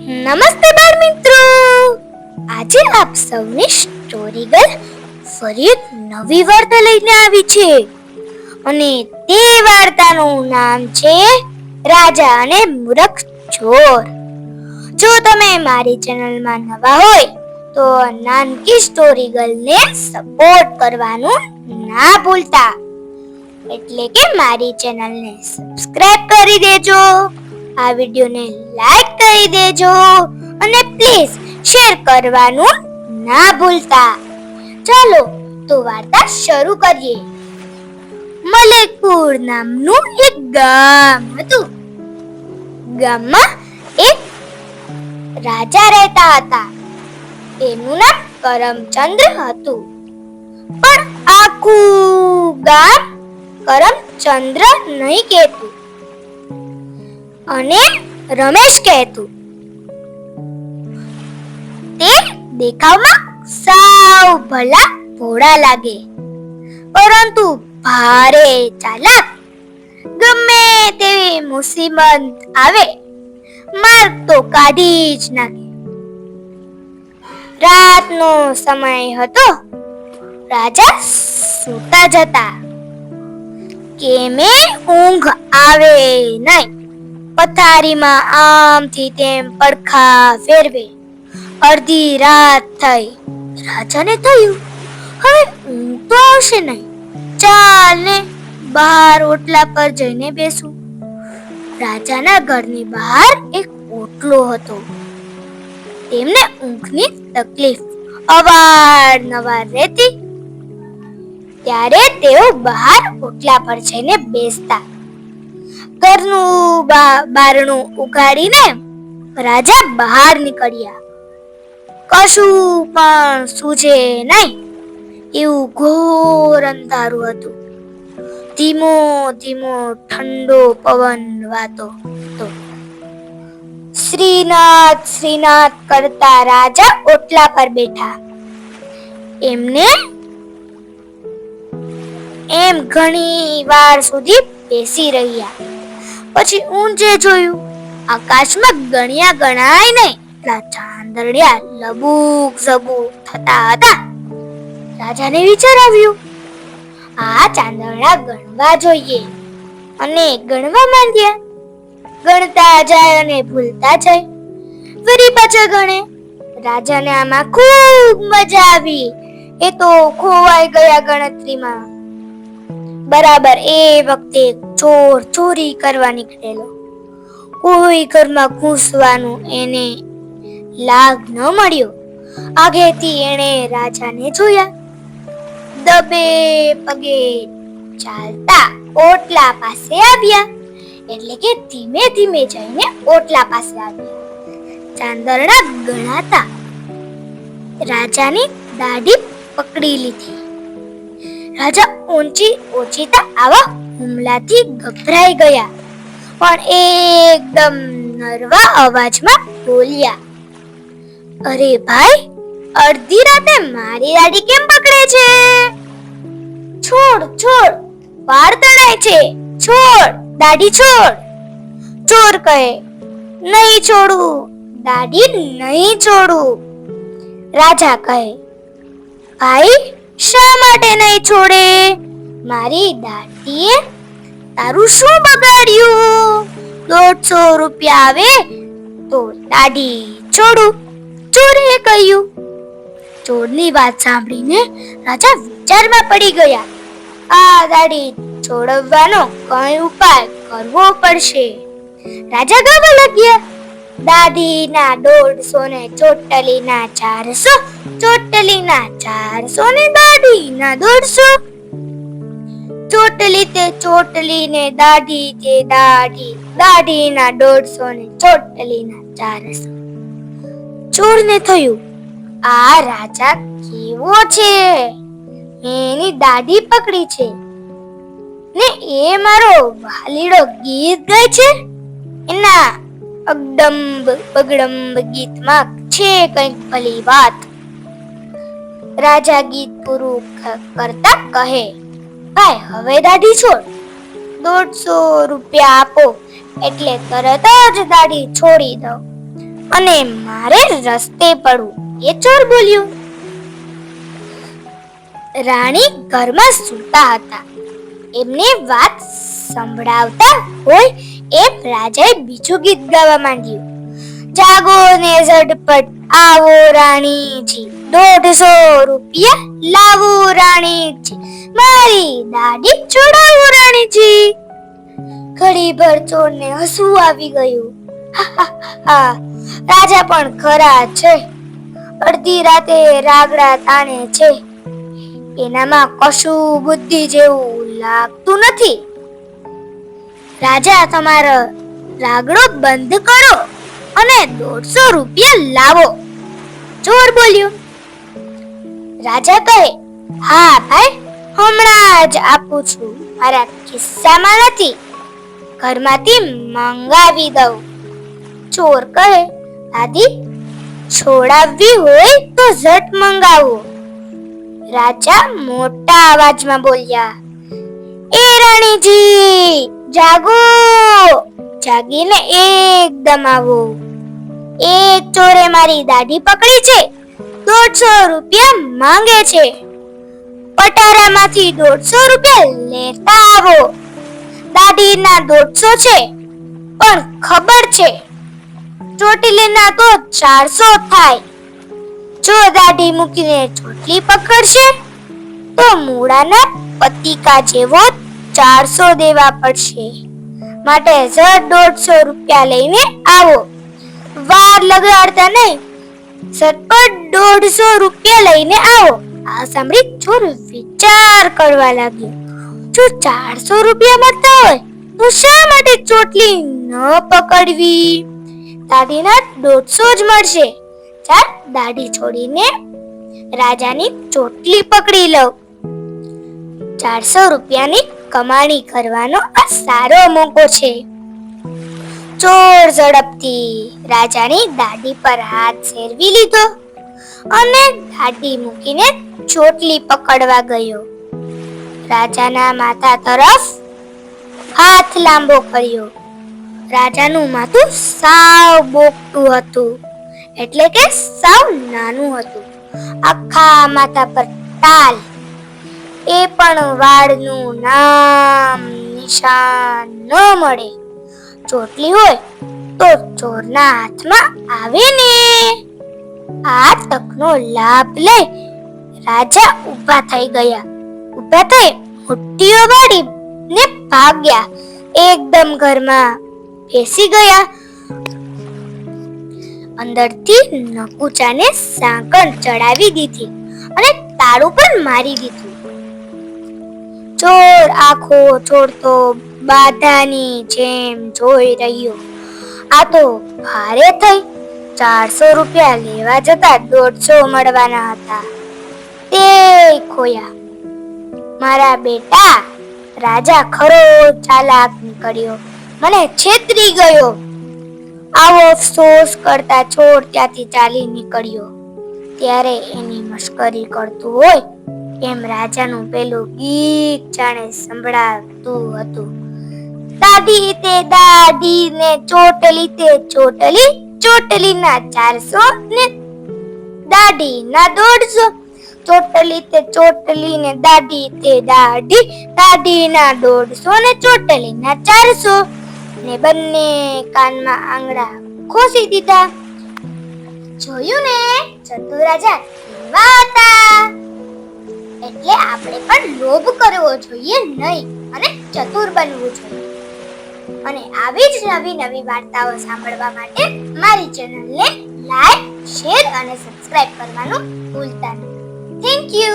નમસ્તે બાળ મિત્રો, આજે આપ સૌને સ્ટોરી ગર્લ ફરી એક નવી વાર્તા લઈને આવી છે અને તે વાર્તાનું નામ છે રાજા અને મૂર્ખ ચોર. જો તમે મારી ચેનલમાં નવા હોય તો નાનકી સ્ટોરી ગર્લને સપોર્ટ કરવાનું ના ભૂલતા, એટલે કે મારી ચેનલને સબસ્ક્રાઇબ કરી દેજો, આ વિડિયોને લાઈક કરી દેજો અને પ્લીઝ શેર કરવાનું ના ભૂલતા. ચાલો તો વાર્તા શરૂ કરીએ. મલેકપુર નામનું એક ગામ હતું. ગામમાં એક રાજા રહેતા હતા. એનું નામ કરમચંદ્ર હતું. પણ આખું ગામ કરમચંદ્ર નહીં કહેતું અને રમેશ કહેતું. તે દેખાવમાં સાવ ભલા ભોળા લાગે, પરંતુ ભારે ચાલાક. ગમે તેવી મુસીબત આવે માર્ગ તો કાઢી જ નાખે. રાતનો સમય હતો. રાજા સૂતા જતા. કેમે ઊંઘ આવે નહીં. પથારીમાં આમથી તેમ પડખા ફેરવે. અડધી રાત થઈ. રાજાને થયું, હવે ઊંઘ તો આવશે નહીં, ચાલ ને બહાર ઓટલા પર જઈને બેસું. રાજાના ઘરની બહાર એક ઓટલો હતો. તેમને ઊંઘની તકલીફ અવારનવાર રહેતી. ત્યારે તેઓ બહાર ઓટલા પર જઈને બેસતા. ઘરનું બારણું ઉઘાડીને રાજા બહાર નીકળ્યા. કશું પણ સૂઝે નહીં એવું ઘોર અંધારું હતું. ધીમો ધીમો ઠંડો પવન વાતો હતો. શ્રીનાથ શ્રીનાથ કરતા રાજા ઓટલા પર બેઠા. એમને એમ ઘણી વાર સુધી બેસી રહ્યા. પછી ઊંચે જોયું. આકાશમાં ગણ્યા ગણાય નહીં એટલા ચાંદરડિયા લબુક ઝબુક થતા હતા. રાજાને વિચાર આવ્યો, આ ચાંદરડા ગણવા જોઈએ, અને ગણવા માંડ્યા. ગણતા જાય અને ભૂલતા જાય. ફરી પાછા ગણે. રાજાને આમાં ખૂબ મજા આવી. એ તો ખોવાઈ ગયા ગણતરીમાં. બરાબર એ વખતે ચોર ચોરી કરવા નીકળેલો. કોઈ ઘરમાં ઘૂસવાનું એને લાગ ન મળ્યો. આગેથી એણે રાજાને જોયા. દબે પગે ચાલતા ઓટલા પાસે આવ્યા. એટલે કે ધીમે ધીમે જઈને ઓટલા પાસે આવ્યા. ચાંદરડા ગણાતા. રાજાની દાઢી પકડી લીધી. રાજા ઓચિતા આવા હુમલાથી ગભરાઈ ગયા, પણ એકદમ નરવા અવાજમાં બોલ્યા, અરે ભાઈ, અડધી રાતે મારી દાઢી કેમ પકડે છે? છોડ છોડ, વાળ તણાય છે, છોડ, દાઢી છોડ. ચોર કહે, નહીં છોડું, દાઢી નહીં છોડું. રાજા કહે, ભાઈ, શા માટે નહીં છોડે? મારી દાઢીએ તારું શું બગાડ્યું? 150 રૂપિયા આવે તો દાઢી છોડું, ચોરે કહ્યું. ચોરની વાત સાંભળીને રાજા વિચારમાં પડી ગયા. આ દાઢી છોડવાનો કઈ ઉપાય કરવો પડશે. રાજા ગાવા લાગ્યા, દાઢીના 150 ને ચોટલીના 400, ચોટલીના 400 ને દાઢીના 150. ચોટલી તે ચોટલી ને દાઢી તે દાઢી, દાઢીના 150 ને ચોટલીના 400. ચોરને થયું, આ રાજા કેવો છે? એની દાઢી પકડી છે ને એ મારો વાલીડો ગીત ગાય છે. એના અગડંબ બગડંબ ગીતમાં છે કંઈક ભલી વાત. રાજા ગીત પૂરું કરતા કહે, ભાઈ, હવે દાઢી છોડ. 150 રૂપિયા આપો એટલે તરત જ દાઢી છોડી દઉં. અને મારે રસ્તે પડવું, એ ચોર બોલ્યો. રાણી ઘરમાં સૂતા હતા. એમને વાત સંભળાવતા હોય એમ રાજાએ બીજું ગીત ગાવા માંડ્યું. જાગો ને ઝટપટ આવો રાણીજી, 150 રૂપિયા લાવો રાણીજી, મારી દાઢી છોડાવો રાણીજી. ઘડીભર ચોરને હસવું આવી ગયું. રાજા પણ ખરા છે, અડધી રાતે રાગડા તાણે છે. એનામાં કશું બુદ્ધિ જેવું લાગતું નથી. રાજા, તમારો રાગડો બંધ કરો અને 150 રૂપિયા લાવો, ચોર બોલ્યો. રાજા કહે, હા ભાઈ, હમણાં જ આપું છું, મારા ખિસ્સામાં નથી, ઘરમાંથી મંગાવી દઉં. ચોર કહે, દાદી, છોડાવવી હોય તો ઝટ મંગાવો. રાજા મોટા અવાજમાં બોલ્યા, એ રાણીજી, જાગો, જાગીને એકદમ આવો. એક ચોરે મારી દાઢી પકડી છે, 150 રૂપિયા માંગે છે. પટારામાંથી 150 રૂપિયા લેતા આવો. દાઢીના 150 છે, પણ ખબર છે ચોટીલીના તો 400 થાય. જો દાઢી મૂકીને ચોટલી પકડશે તો મૂળાના પતિકા જેવો 400 દેવા પડશે. માટે ઝટ 150 રૂપિયા લઈને આવો. વાર લગાડતા નહીં, ઝટપટ 150 રૂપિયા લઈને આવો. આ સાંભળી ચોર વિચાર કરવા લાગ્યો. જો 400 રૂપિયા મળતા હોય તો શા માટે ચોટલી ન પકડવી? દાઢીના 150 જ મળશે. ચાલ, દાઢી છોડીને રાજાની ચોટલી પકડી લઉં. 400 રૂપિયાની કમાણી કરવાનો આ સારો મોકો છે. ચોર ઝડપથી રાજાની દાઢી પર હાથ ફેરવી લીધો અને દાઢી મૂકીને ચોટલી પકડવા ગયો. રાજાના માથા તરફ હાથ લાંબો કર્યો. રાજાનું માથું સાવ બોકટું હતું, એટલે કે સાવ નાનું હતું. આખા માથા પર ટાલ, એ પણ વાળનું નામ નિશાન ન મળે. ચોટલી હોય તો ચોરના હાથમાં આવે ને. આ તકનો લાભ લઈ રાજા ઊભા થઈ ગયા. ઊભા થઈ મુઠ્ઠીઓ વાળી ને ભાગ્યા. એકદમ ઘરમાં બેસી ગયા. અંદરથી નકુચાને સાંકળ ચડાવી દીધી અને તાળું પણ મારી દીધું. ચોર આંખો છોડતો બાધાની જેમ જોઈ રહ્યો. આ તો ભારે થઈ. 400 રૂપિયા લેવા જતા 150 મળવાના હતા, તે ખોયા. મારા બેટા, રાજા ખરો ચાલાક નીકળ્યો, મને છેતરી ગયો. આવો અફસોસ કરતા ચોર ત્યાંથી ચાલી નીકળ્યો. ત્યારે એની મશ્કરી કરતું હોય એમ રાજાનું પેલું ગીત જાણે સંભળાતું હતું. દાઢી તે દાઢી ને ચોટલી તે ચોટલી, ચોટલીના 400 ને દાઢીના 150. ચોટલી તે ચોટલી ને દાઢી તે દાઢી, દાઢીના 150 ને ચોટલીના 400. ને બંને કાનમાં આંગળા ખોસી દીધા. જોયું ને, ચતુર રાજા કેવા હતા. એટલે આપણે પણ લોભ કરવો જોઈએ નહીં અને ચતુર બનવું જોઈએ. અને આવી જ નવી નવી વાર્તાઓ સાંભળવા માટે મારી ચેનલને લાઈક, શેર અને સબસ્ક્રાઇબ કરવાનું ભૂલતા નહીં. Thank you.